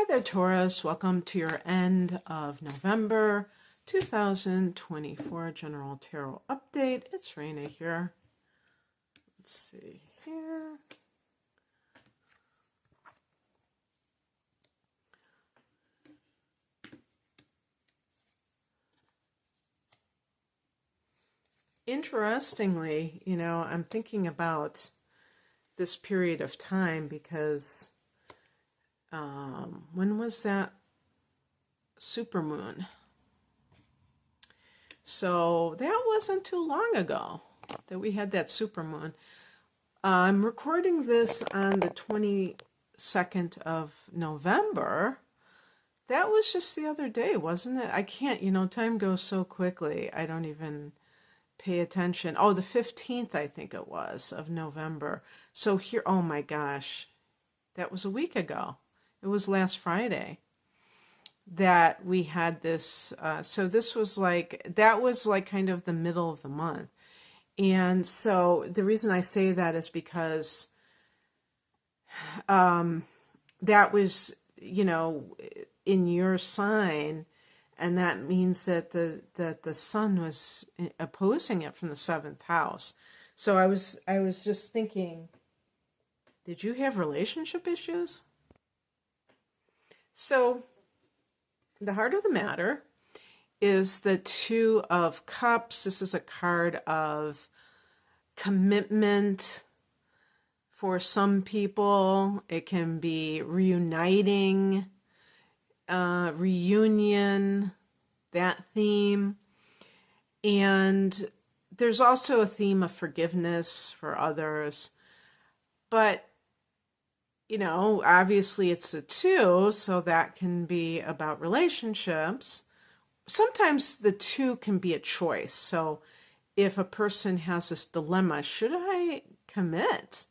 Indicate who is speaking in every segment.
Speaker 1: there, Taurus. Welcome to your end of November 2024 General Tarot Update. It's Raina here. Let's see here. Interestingly, I'm thinking about this period of time because when was that supermoon? So that wasn't too long ago that we had that supermoon. I'm recording this on the 22nd of November. That was just the other day, wasn't it? I can't, time goes so quickly. I don't even pay attention. Oh, the 15th, I think it was, of November. So here, oh my gosh, that was a week ago. It was last Friday that we had this. So this was that was kind of the middle of the month. And so the reason I say that is because that was, in your sign, and that means that the sun was opposing it from the 7th house. So I was just thinking, did you have relationship issues? So the heart of the matter is the Two of Cups. This is a card of commitment. For some people, it can be reuniting, reunion, that theme. And there's also a theme of forgiveness for others. But, obviously it's the two, so that can be about relationships. Sometimes the two can be a choice. So if a person has this dilemma, should I commit?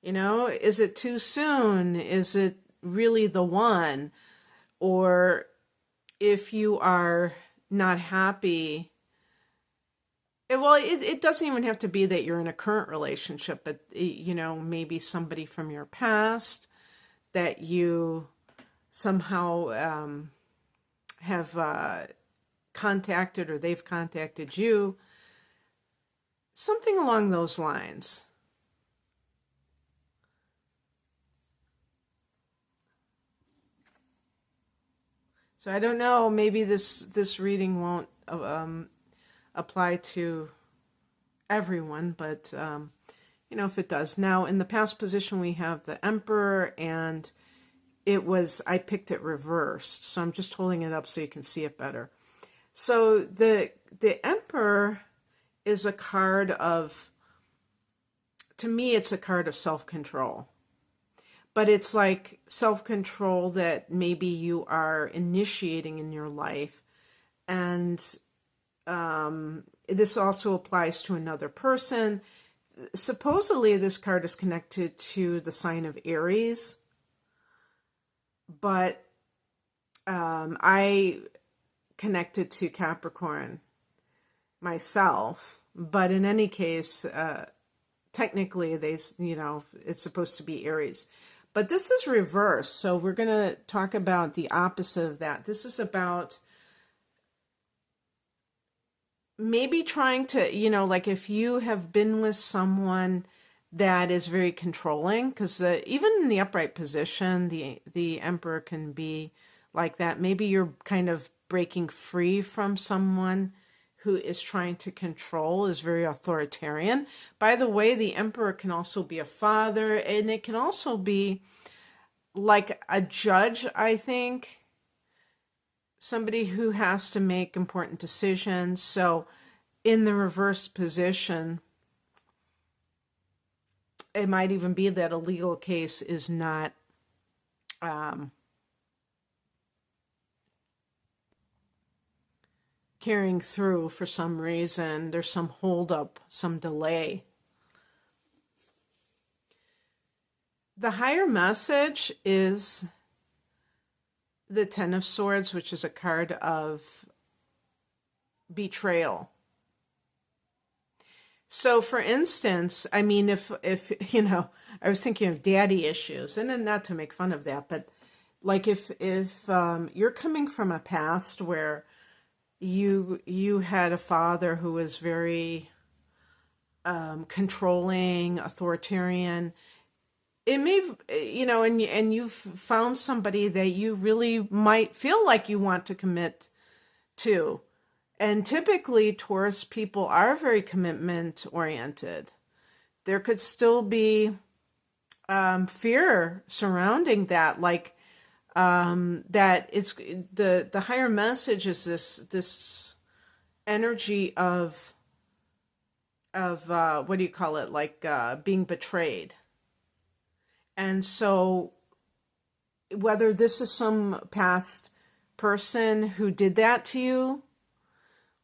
Speaker 1: Is it too soon? Is it really the one? Or if you are not happy, well, it doesn't even have to be that you're in a current relationship, but, maybe somebody from your past that you somehow have contacted, or they've contacted you. Something along those lines. So I don't know, maybe this reading won't apply to everyone, but if it does. Now, in the past position, we have the Emperor, and I picked it reversed, so I'm just holding it up so you can see it better. So the Emperor is a card of, to me, it's a card of self-control. But it's like self-control that maybe you are initiating in your life. And this also applies to another person. Supposedly, this card is connected to the sign of Aries. But I connected to Capricorn myself. But in any case, technically, it's supposed to be Aries. But this is reversed, so we're going to talk about the opposite of that. This is about maybe trying to, if you have been with someone that is very controlling, because even in the upright position, the Emperor can be like that. Maybe you're kind of breaking free from someone who is trying to control, is very authoritarian. By the way, the Emperor can also be a father, and it can also be like a judge, I think. Somebody who has to make important decisions. So in the reverse position, it might even be that a legal case is not carrying through for some reason. There's some holdup, some delay. The higher message is the Ten of Swords, which is a card of betrayal. So for instance, I mean, if I was thinking of daddy issues, and then not to make fun of that, but Like if you're coming from a past where you had a father who was very controlling, authoritarian, it may, and you've found somebody that you really might feel like you want to commit to. And typically, Taurus people are very commitment oriented. There could still be fear surrounding that, like that it's the higher message is this energy of what do you call it, like being betrayed. And so whether this is some past person who did that to you,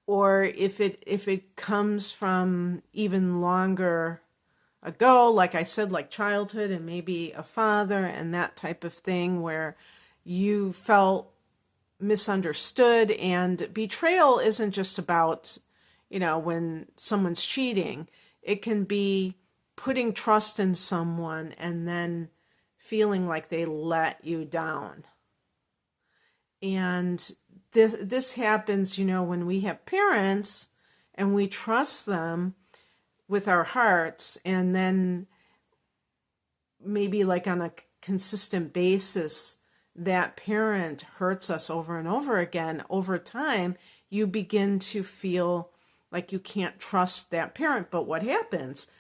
Speaker 1: or if it comes from even longer ago, like I said, like childhood and maybe a father and that type of thing, where you felt misunderstood. And betrayal isn't just about, when someone's cheating. It can be putting trust in someone and then feeling like they let you down. And this happens, when we have parents and we trust them with our hearts, and then maybe like on a consistent basis, that parent hurts us over and over again. Over time, you begin to feel like you can't trust that parent. But what happens?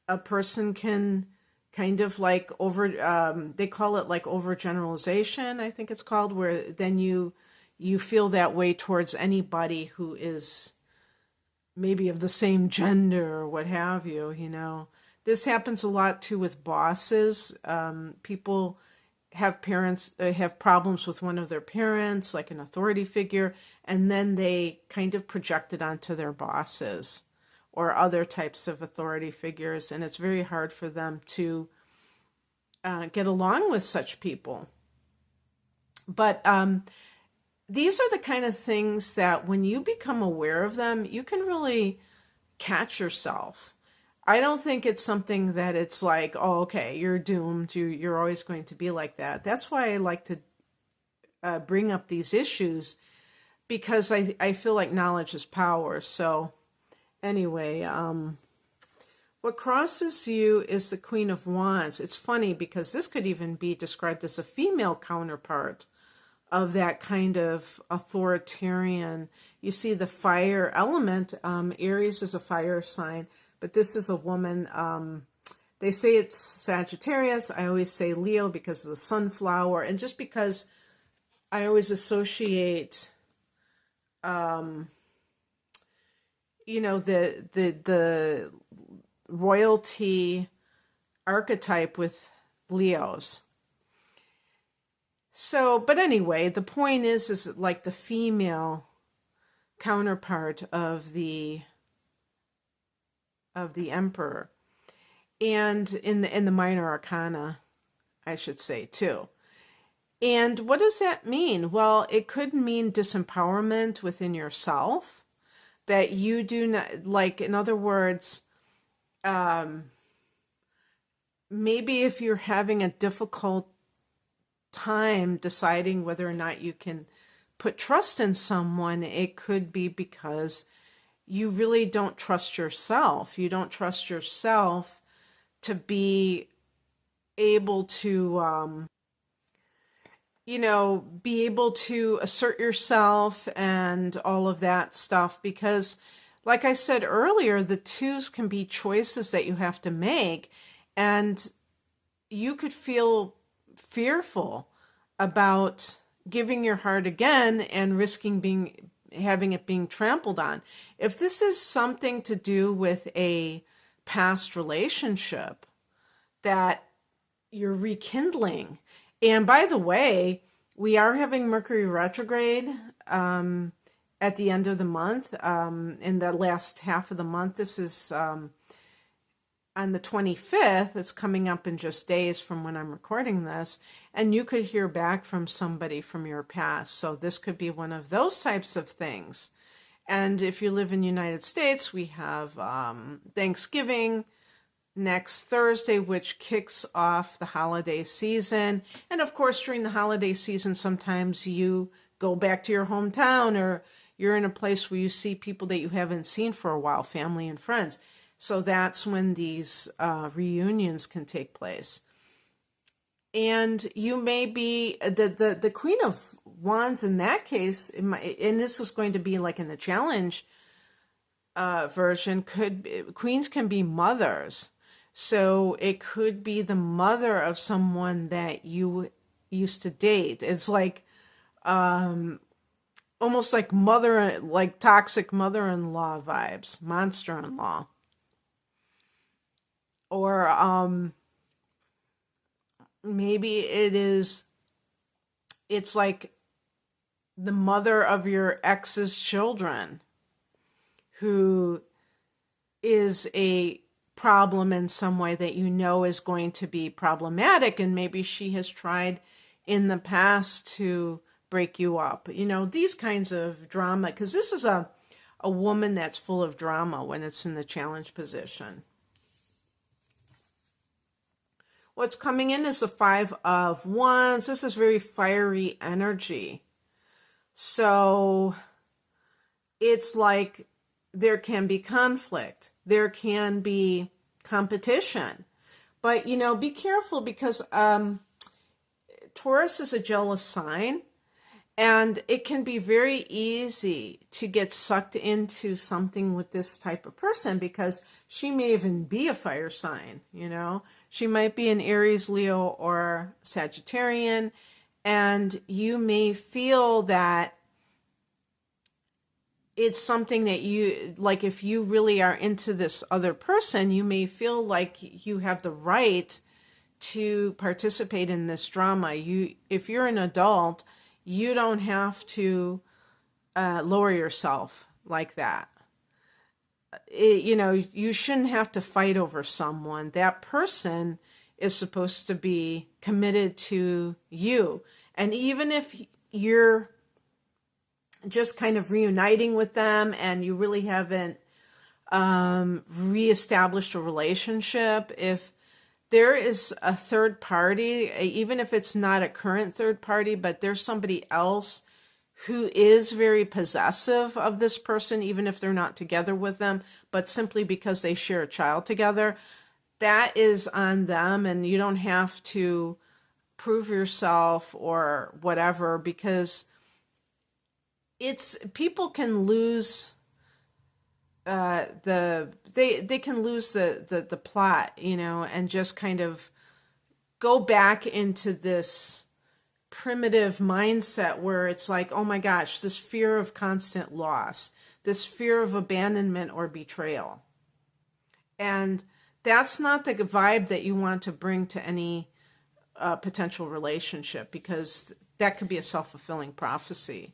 Speaker 1: A person can kind of like they call it like overgeneralization, I think it's called, where then you feel that way towards anybody who is maybe of the same gender or what have you. This happens a lot too with bosses. People have problems with one of their parents, like an authority figure, and then they kind of project it onto their bosses or other types of authority figures, and it's very hard for them to get along with such people. But these are the kind of things that when you become aware of them, you can really catch yourself. I don't think it's something that it's like, oh, okay, you're doomed. You're always going to be like that. That's why I like to bring up these issues, because I feel like knowledge is power. So anyway, what crosses you is the Queen of Wands. It's funny because this could even be described as a female counterpart of that kind of authoritarian. You see the fire element. Aries is a fire sign, but this is a woman. They say it's Sagittarius. I always say Leo because of the sunflower, and just because I always associate, the royalty archetype with Leos. So, but anyway, the point is like the female counterpart of the emperor, and in the minor arcana, I should say too. And what does that mean? Well, it could mean disempowerment within yourself, that you do not, like, in other words, maybe if you're having a difficult time deciding whether or not you can put trust in someone, it could be because you really don't trust yourself. You don't trust yourself to be able to, be able to assert yourself and all of that stuff. Because, like I said earlier, the twos can be choices that you have to make. And you could feel fearful about giving your heart again and risking having it being trampled on. If this is something to do with a past relationship that you're rekindling, and by the way, we are having Mercury retrograde at the end of the month, in the last half of the month. This is on the 25th. It's coming up in just days from when I'm recording this, and you could hear back from somebody from your past. So this could be one of those types of things. And if you live in the United States, we have Thanksgiving next Thursday, which kicks off the holiday season. And of course, during the holiday season, sometimes you go back to your hometown, or you're in a place where you see people that you haven't seen for a while, family and friends. So that's when these reunions can take place. And you may be the Queen of Wands in that case, and this is going to be like in the challenge version, queens can be mothers. So it could be the mother of someone that you used to date. It's like almost like toxic mother-in-law vibes, monster-in-law. Or maybe it's like the mother of your ex's children who is a problem in some way that you know is going to be problematic, and maybe she has tried in the past to break you up. You know, these kinds of drama, because this is a woman that's full of drama when it's in the challenge position. What's coming in is the Five of Wands. This is very fiery energy. So it's like there can be conflict. There can be competition. But, you know, be careful, because Taurus is a jealous sign. And it can be very easy to get sucked into something with this type of person, because she may even be a fire sign, you know. She might be an Aries, Leo, or Sagittarian, and you may feel that it's something that you, like if you really are into this other person, you may feel like you have the right to participate in this drama. If you're an adult, you don't have to lower yourself like that. You shouldn't have to fight over someone. That person is supposed to be committed to you. And even if you're just kind of reuniting with them and you really haven't reestablished a relationship, if there is a third party, even if it's not a current third party, but there's somebody else who is very possessive of this person, even if they're not together with them, but simply because they share a child together, that is on them, and you don't have to prove yourself or whatever, because people can lose they can lose the plot, you know, and just kind of go back into this primitive mindset where it's like, oh my gosh, this fear of constant loss, this fear of abandonment or betrayal. And that's not the vibe that you want to bring to any potential relationship, because that could be a self-fulfilling prophecy.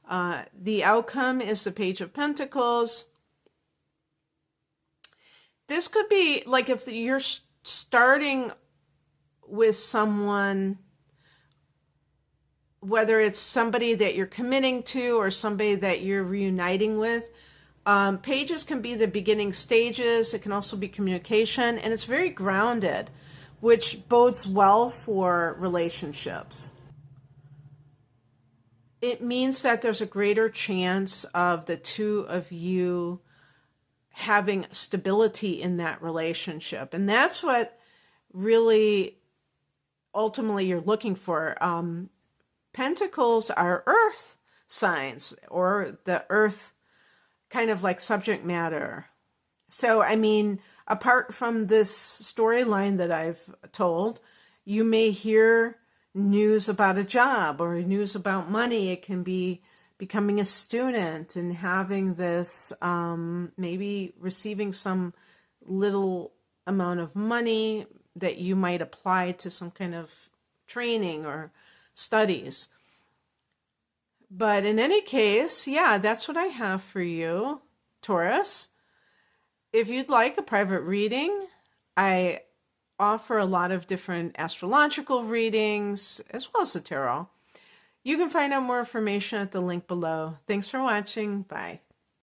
Speaker 1: The outcome is the Page of Pentacles. This could be like if you're starting with someone, whether it's somebody that you're committing to or somebody that you're reuniting with. Pages can be the beginning stages. It can also be communication, and it's very grounded, which bodes well for relationships. It means that there's a greater chance of the two of you having stability in that relationship. And that's what really ultimately you're looking for. Pentacles are earth signs, or the earth kind of like subject matter. So, I mean, apart from this storyline that I've told, you may hear news about a job or news about money. It can be becoming a student and having this, maybe receiving some little amount of money that you might apply to some kind of training or studies. But in any case, yeah, that's what I have for you, Taurus. If you'd like a private reading, I offer a lot of different astrological readings as well as the tarot. You can find out more information at the link below. Thanks for watching. Bye.